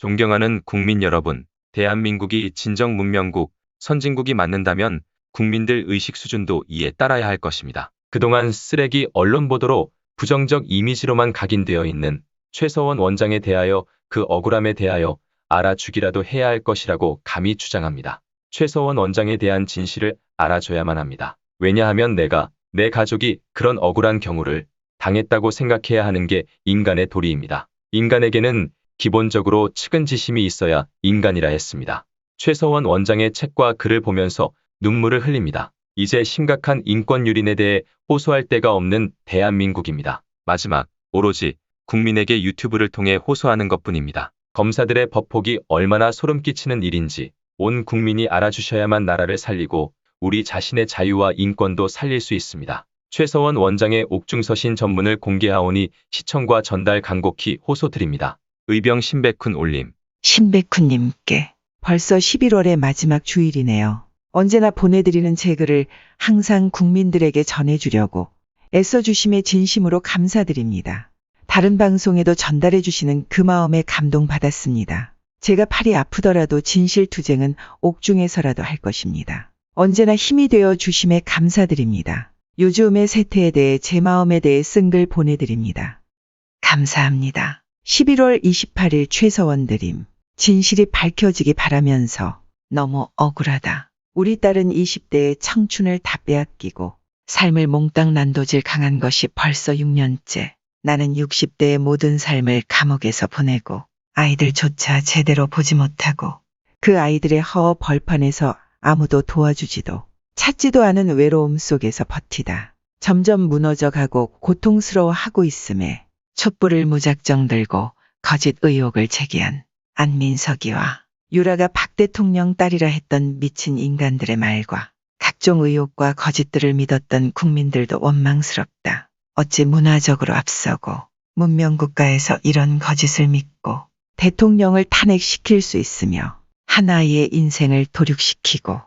존경하는 국민 여러분, 대한민국이 진정 문명국, 선진국이 맞는다면 국민들 의식 수준도 이에 따라야 할 것입니다. 그동안 쓰레기 언론 보도로 부정적 이미지로만 각인되어 있는 최서원 원장에 대하여 그 억울함에 대하여 알아주기라도 해야 할 것이라고 감히 주장합니다. 최서원 원장에 대한 진실을 알아줘야만 합니다. 왜냐하면 내 가족이 그런 억울한 경우를 당했다고 생각해야 하는 게 인간의 도리입니다. 인간에게는 기본적으로 측은지심이 있어야 인간이라 했습니다. 최서원 원장의 책과 글을 보면서 눈물을 흘립니다. 이제 심각한 인권 유린에 대해 호소할 데가 없는 대한민국입니다. 마지막, 오로지 국민에게 유튜브를 통해 호소하는 것뿐입니다. 검사들의 법폭이 얼마나 소름 끼치는 일인지 온 국민이 알아주셔야만 나라를 살리고 우리 자신의 자유와 인권도 살릴 수 있습니다. 최서원 원장의 옥중서신 전문을 공개하오니 시청과 전달 간곡히 호소드립니다. 의병 신백훈 올림. 신백훈님께 벌써 11월의 마지막 주일이네요. 언제나 보내드리는 제 글을 항상 국민들에게 전해주려고 애써주심에 진심으로 감사드립니다. 다른 방송에도 전달해주시는 그 마음에 감동받았습니다. 제가 팔이 아프더라도 진실투쟁은 옥중에서라도 할 것입니다. 언제나 힘이 되어 주심에 감사드립니다. 요즘의 세태에 대해 제 마음에 대해 쓴 글 보내드립니다. 감사합니다. 11월 28일 최서원 드림. 진실이 밝혀지기 바라면서 너무 억울하다. 우리 딸은 20대의 청춘을 다 빼앗기고 삶을 몽땅 난도질 강한 것이 벌써 6년째. 나는 60대의 모든 삶을 감옥에서 보내고 아이들조차 제대로 보지 못하고 그 아이들의 허 벌판에서 아무도 도와주지도 찾지도 않은 외로움 속에서 버티다 점점 무너져가고 고통스러워하고 있음에 촛불을 무작정 들고 거짓 의혹을 제기한 안민석이와 유라가 박 대통령 딸이라 했던 미친 인간들의 말과 각종 의혹과 거짓들을 믿었던 국민들도 원망스럽다. 어찌 문화적으로 앞서고 문명국가에서 이런 거짓을 믿고 대통령을 탄핵시킬 수 있으며 한 아이의 인생을 도륙시키고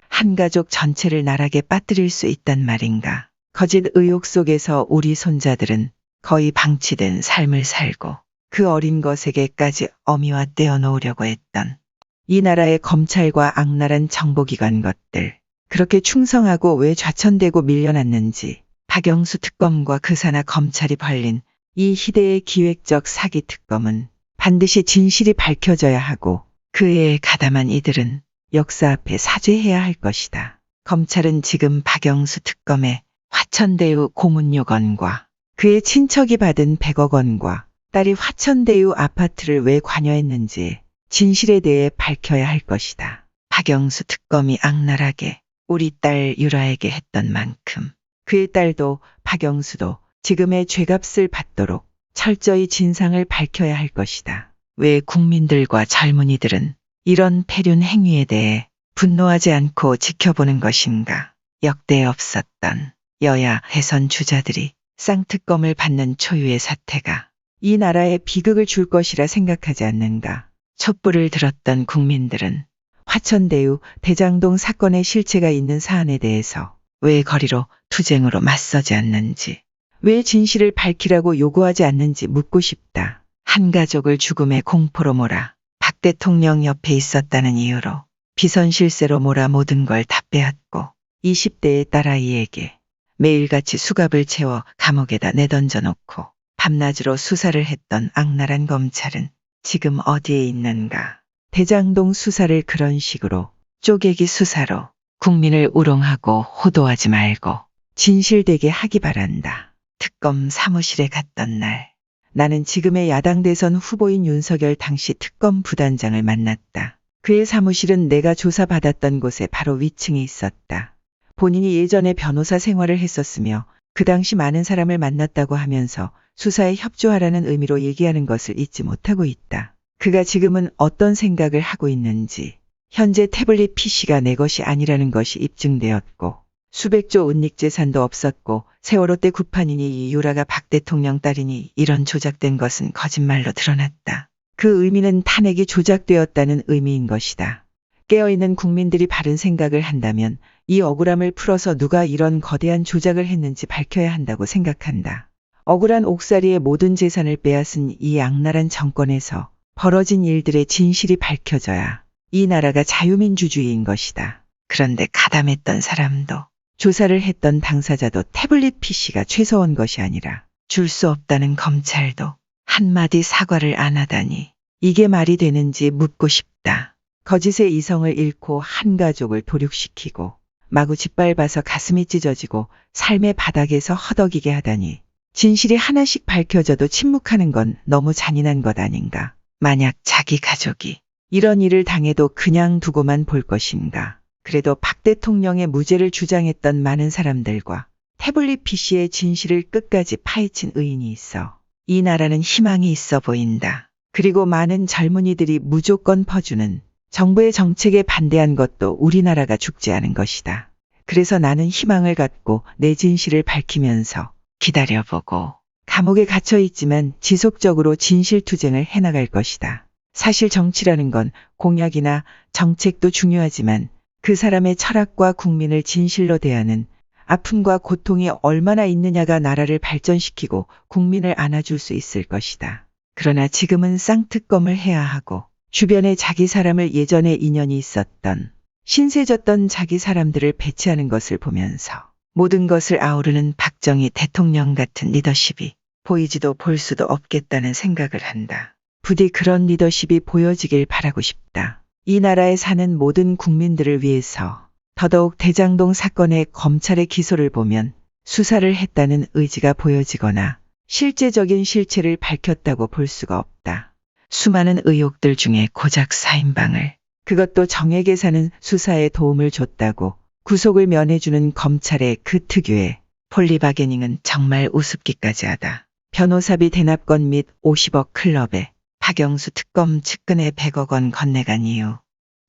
한 가족 전체를 나락에 빠뜨릴 수 있단 말인가. 거짓 의혹 속에서 우리 손자들은 거의 방치된 삶을 살고 그 어린 것에게까지 어미와 떼어놓으려고 했던 이 나라의 검찰과 악랄한 정보기관 것들. 그렇게 충성하고 왜 좌천되고 밀려났는지 박영수 특검과 그 산하 검찰이 벌린 이 희대의 기획적 사기 특검은 반드시 진실이 밝혀져야 하고 그에 가담한 이들은 역사 앞에 사죄해야 할 것이다. 검찰은 지금 박영수 특검의 화천대유 고문요건과 그의 친척이 받은 100억 원과 딸이 화천대유 아파트를 왜 관여했는지 진실에 대해 밝혀야 할 것이다. 박영수 특검이 악랄하게 우리 딸 유라에게 했던 만큼 그의 딸도 박영수도 지금의 죄값을 받도록 철저히 진상을 밝혀야 할 것이다. 왜 국민들과 젊은이들은 이런 폐륜 행위에 대해 분노하지 않고 지켜보는 것인가. 역대 없었던 여야 대선 주자들이 쌍특검을 받는 초유의 사태가 이 나라에 비극을 줄 것이라 생각하지 않는가. 촛불을 들었던 국민들은 화천대유 대장동 사건의 실체가 있는 사안에 대해서 왜 거리로 투쟁으로 맞서지 않는지, 왜 진실을 밝히라고 요구하지 않는지 묻고 싶다. 한 가족을 죽음의 공포로 몰아 박 대통령 옆에 있었다는 이유로 비선실세로 몰아 모든 걸 다 빼앗고 20대의 딸아이에게 매일같이 수갑을 채워 감옥에다 내던져 놓고 밤낮으로 수사를 했던 악랄한 검찰은 지금 어디에 있는가. 대장동 수사를 그런 식으로 쪼개기 수사로 국민을 우롱하고 호도하지 말고 진실되게 하기 바란다. 특검 사무실에 갔던 날 나는 지금의 야당 대선 후보인 윤석열 당시 특검 부단장을 만났다. 그의 사무실은 내가 조사받았던 곳에 바로 위층에 있었다. 본인이 예전에 변호사 생활을 했었으며 그 당시 많은 사람을 만났다고 하면서 수사에 협조하라는 의미로 얘기하는 것을 잊지 못하고 있다. 그가 지금은 어떤 생각을 하고 있는지 현재 태블릿 PC가 내 것이 아니라는 것이 입증되었고 수백조 은닉재산도 없었고 세월호 때 구판이니 이 유라가 박 대통령 딸이니 이런 조작된 것은 거짓말로 드러났다. 그 의미는 탄핵이 조작되었다는 의미인 것이다. 깨어있는 국민들이 바른 생각을 한다면 이 억울함을 풀어서 누가 이런 거대한 조작을 했는지 밝혀야 한다고 생각한다. 억울한 옥살이의 모든 재산을 빼앗은 이 악랄한 정권에서 벌어진 일들의 진실이 밝혀져야 이 나라가 자유민주주의인 것이다. 그런데 가담했던 사람도 조사를 했던 당사자도 태블릿 PC가 최소한 것이 아니라 줄 수 없다는 검찰도 한마디 사과를 안 하다니 이게 말이 되는지 묻고 싶다. 거짓의 이성을 잃고 한 가족을 도륙시키고 마구 짓밟아서 가슴이 찢어지고 삶의 바닥에서 허덕이게 하다니 진실이 하나씩 밝혀져도 침묵하는 건 너무 잔인한 것 아닌가. 만약 자기 가족이 이런 일을 당해도 그냥 두고만 볼 것인가. 그래도 박 대통령의 무죄를 주장했던 많은 사람들과 태블릿 PC의 진실을 끝까지 파헤친 의인이 있어 이 나라는 희망이 있어 보인다. 그리고 많은 젊은이들이 무조건 퍼주는 정부의 정책에 반대한 것도 우리나라가 죽지 않은 것이다. 그래서 나는 희망을 갖고 내 진실을 밝히면서 기다려보고 감옥에 갇혀 있지만 지속적으로 진실투쟁을 해나갈 것이다. 사실 정치라는 건 공약이나 정책도 중요하지만 그 사람의 철학과 국민을 진실로 대하는 아픔과 고통이 얼마나 있느냐가 나라를 발전시키고 국민을 안아줄 수 있을 것이다. 그러나 지금은 쌍특검을 해야 하고 주변에 자기 사람을 예전에 인연이 있었던 신세졌던 자기 사람들을 배치하는 것을 보면서 모든 것을 아우르는 박정희 대통령 같은 리더십이 보이지도 볼 수도 없겠다는 생각을 한다. 부디 그런 리더십이 보여지길 바라고 싶다. 이 나라에 사는 모든 국민들을 위해서 더더욱 대장동 사건의 검찰의 기소를 보면 수사를 했다는 의지가 보여지거나 실제적인 실체를 밝혔다고 볼 수가 없다. 수많은 의혹들 중에 고작 4인방을 그것도 정액에 사는 수사에 도움을 줬다고 구속을 면해주는 검찰의 그 특유의 폴리바게닝은 정말 우습기까지 하다. 변호사비 대납권 및 50억 클럽에 박영수 특검 측근에 100억 원 건네간 이유,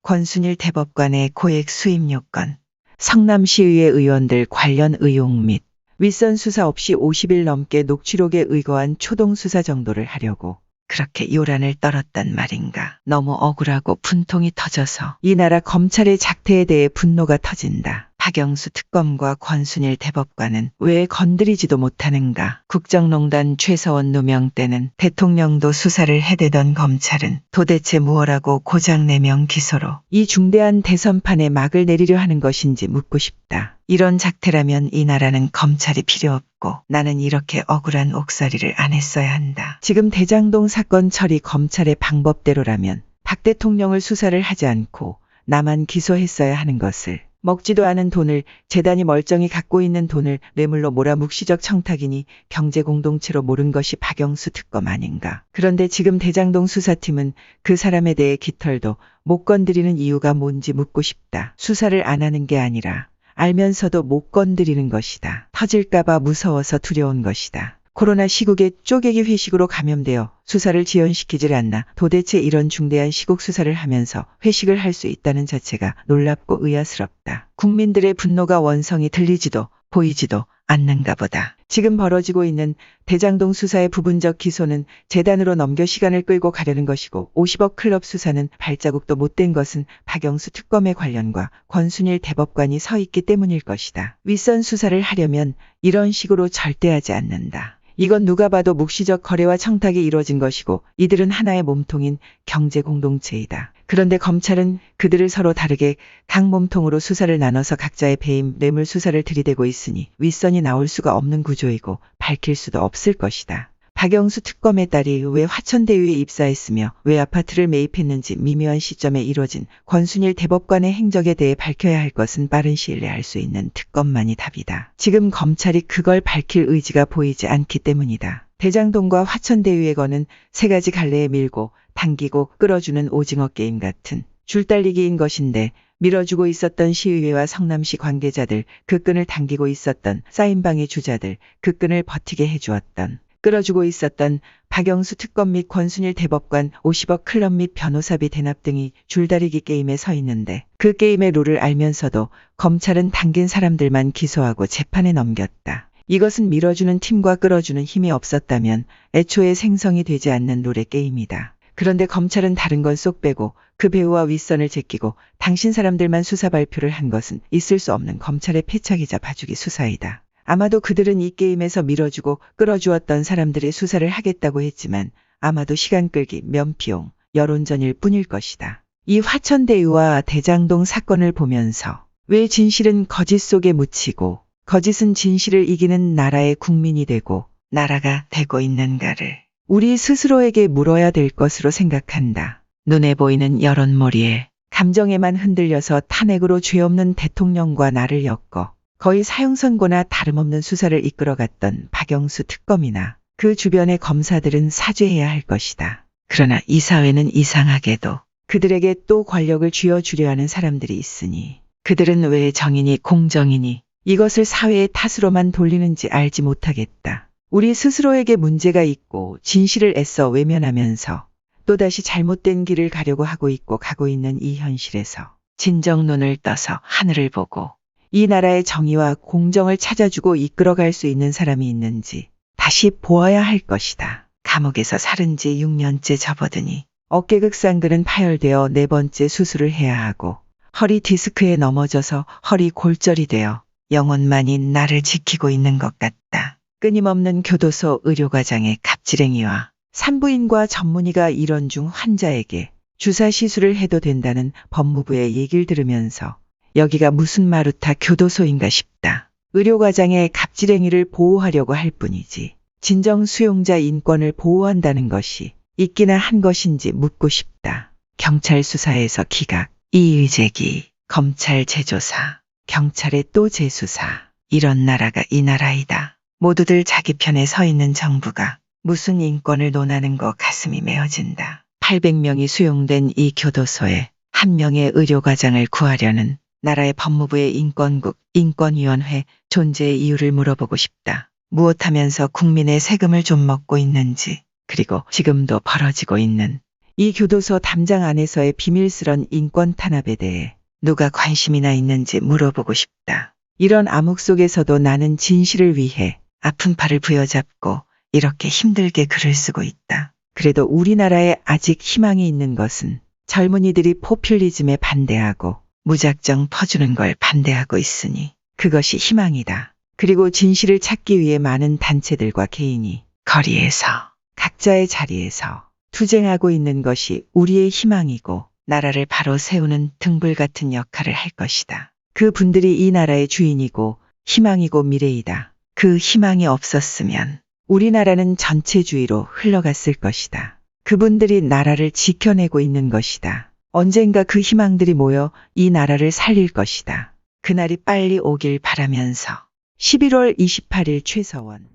권순일 대법관의 고액 수임 요건, 성남시의회 의원들 관련 의혹 및 윗선 수사 없이 50일 넘게 녹취록에 의거한 초동 수사 정도를 하려고 그렇게 요란을 떨었단 말인가. 너무 억울하고 분통이 터져서 이 나라 검찰의 작태에 대해 분노가 터진다. 박영수 특검과 권순일 대법관은 왜 건드리지도 못하는가. 국정농단 최서원 누명 때는 대통령도 수사를 해대던 검찰은 도대체 무엇하고 고작 4명 기소로 이 중대한 대선판에 막을 내리려 하는 것인지 묻고 싶다. 이런 작태라면 이 나라는 검찰이 필요 없고 나는 이렇게 억울한 옥살이를 안 했어야 한다. 지금 대장동 사건 처리 검찰의 방법대로라면 박 대통령을 수사를 하지 않고 나만 기소했어야 하는 것을, 먹지도 않은 돈을, 재단이 멀쩡히 갖고 있는 돈을 뇌물로 몰아 묵시적 청탁이니 경제공동체로 모른 것이 박영수 특검 아닌가. 그런데 지금 대장동 수사팀은 그 사람에 대해 깃털도 못 건드리는 이유가 뭔지 묻고 싶다. 수사를 안 하는 게 아니라 알면서도 못 건드리는 것이다. 터질까봐 무서워서 두려운 것이다. 코로나 시국에 쪼개기 회식으로 감염되어 수사를 지연시키질 않나. 도대체 이런 중대한 시국 수사를 하면서 회식을 할 수 있다는 자체가 놀랍고 의아스럽다. 국민들의 분노가 원성이 들리지도 보이지도 않는가 보다. 지금 벌어지고 있는 대장동 수사의 부분적 기소는 재단으로 넘겨 시간을 끌고 가려는 것이고 50억 클럽 수사는 발자국도 못된 것은 박영수 특검의 관련과 권순일 대법관이 서 있기 때문일 것이다. 윗선 수사를 하려면 이런 식으로 절대 하지 않는다. 이건 누가 봐도 묵시적 거래와 청탁이 이루어진 것이고 이들은 하나의 몸통인 경제공동체이다. 그런데 검찰은 그들을 서로 다르게 각 몸통으로 수사를 나눠서 각자의 배임, 뇌물 수사를 들이대고 있으니 윗선이 나올 수가 없는 구조이고 밝힐 수도 없을 것이다. 박영수 특검의 딸이 왜 화천대유에 입사했으며 왜 아파트를 매입했는지 미묘한 시점에 이뤄진 권순일 대법관의 행적에 대해 밝혀야 할 것은 빠른 시일 내에 할 수 있는 특검만이 답이다. 지금 검찰이 그걸 밝힐 의지가 보이지 않기 때문이다. 대장동과 화천대유에 거는 3가지 갈래에 밀고 당기고 끌어주는 오징어 게임 같은 줄달리기인 것인데 밀어주고 있었던 시의회와 성남시 관계자들, 그 끈을 당기고 있었던 사인방의 주자들, 그 끈을 버티게 해주었던, 끌어주고 있었던 박영수 특검 및 권순일 대법관, 50억 클럽 및 변호사비 대납 등이 줄다리기 게임에 서 있는데 그 게임의 룰을 알면서도 검찰은 당긴 사람들만 기소하고 재판에 넘겼다. 이것은 밀어주는 팀과 끌어주는 힘이 없었다면 애초에 생성이 되지 않는 룰의 게임이다. 그런데 검찰은 다른 건 쏙 빼고 그 배우와 윗선을 제끼고 당신 사람들만 수사 발표를 한 것은 있을 수 없는 검찰의 패착이자 봐주기 수사이다. 아마도 그들은 이 게임에서 밀어주고 끌어주었던 사람들의 수사를 하겠다고 했지만 아마도 시간 끌기, 면피용, 여론전일 뿐일 것이다. 이 화천대유와 대장동 사건을 보면서 왜 진실은 거짓 속에 묻히고 거짓은 진실을 이기는 나라의 국민이 되고 나라가 되고 있는가를 우리 스스로에게 물어야 될 것으로 생각한다. 눈에 보이는 여론몰이에 감정에만 흔들려서 탄핵으로 죄 없는 대통령과 나를 엮어 거의 사형선고나 다름없는 수사를 이끌어갔던 박영수 특검이나 그 주변의 검사들은 사죄해야 할 것이다. 그러나 이 사회는 이상하게도 그들에게 또 권력을 쥐어주려 하는 사람들이 있으니 그들은 왜 정의니 공정이니 이것을 사회의 탓으로만 돌리는지 알지 못하겠다. 우리 스스로에게 문제가 있고 진실을 애써 외면하면서 또다시 잘못된 길을 가려고 하고 있고 가고 있는 이 현실에서 진정 눈을 떠서 하늘을 보고 이 나라의 정의와 공정을 찾아주고 이끌어갈 수 있는 사람이 있는지 다시 보아야 할 것이다. 감옥에서 살은 지 6년째 접어드니 어깨극상근은 파열되어 4번째 수술을 해야 하고 허리 디스크에 넘어져서 허리 골절이 되어 영혼만이 나를 지키고 있는 것 같다. 끊임없는 교도소 의료과장의 갑질행위와 산부인과 전문의가 일원 중 환자에게 주사 시술을 해도 된다는 법무부의 얘기를 들으면서 여기가 무슨 마루타 교도소인가 싶다. 의료과장의 갑질행위를 보호하려고 할 뿐이지 진정 수용자 인권을 보호한다는 것이 있기나 한 것인지 묻고 싶다. 경찰 수사에서 기각, 이의제기, 검찰 재조사, 경찰의 또 재수사. 이런 나라가 이 나라이다. 모두들 자기 편에 서 있는 정부가 무슨 인권을 논하는 거 가슴이 메어진다. 800명이 수용된 이 교도소에 한 명의 의료과장을 구하려는 나라의 법무부의 인권국, 인권위원회 존재의 이유를 물어보고 싶다. 무엇하면서 국민의 세금을 좀 먹고 있는지, 그리고 지금도 벌어지고 있는 이 교도소 담장 안에서의 비밀스런 인권 탄압에 대해 누가 관심이나 있는지 물어보고 싶다. 이런 암흑 속에서도 나는 진실을 위해 아픈 팔을 부여잡고 이렇게 힘들게 글을 쓰고 있다. 그래도 우리나라에 아직 희망이 있는 것은 젊은이들이 포퓰리즘에 반대하고 무작정 퍼주는 걸 반대하고 있으니 그것이 희망이다. 그리고 진실을 찾기 위해 많은 단체들과 개인이 거리에서 각자의 자리에서 투쟁하고 있는 것이 우리의 희망이고 나라를 바로 세우는 등불 같은 역할을 할 것이다. 그 분들이 이 나라의 주인이고 희망이고 미래이다. 그 희망이 없었으면 우리나라는 전체주의로 흘러갔을 것이다. 그분들이 나라를 지켜내고 있는 것이다. 언젠가 그 희망들이 모여 이 나라를 살릴 것이다. 그날이 빨리 오길 바라면서 11월 28일 최서원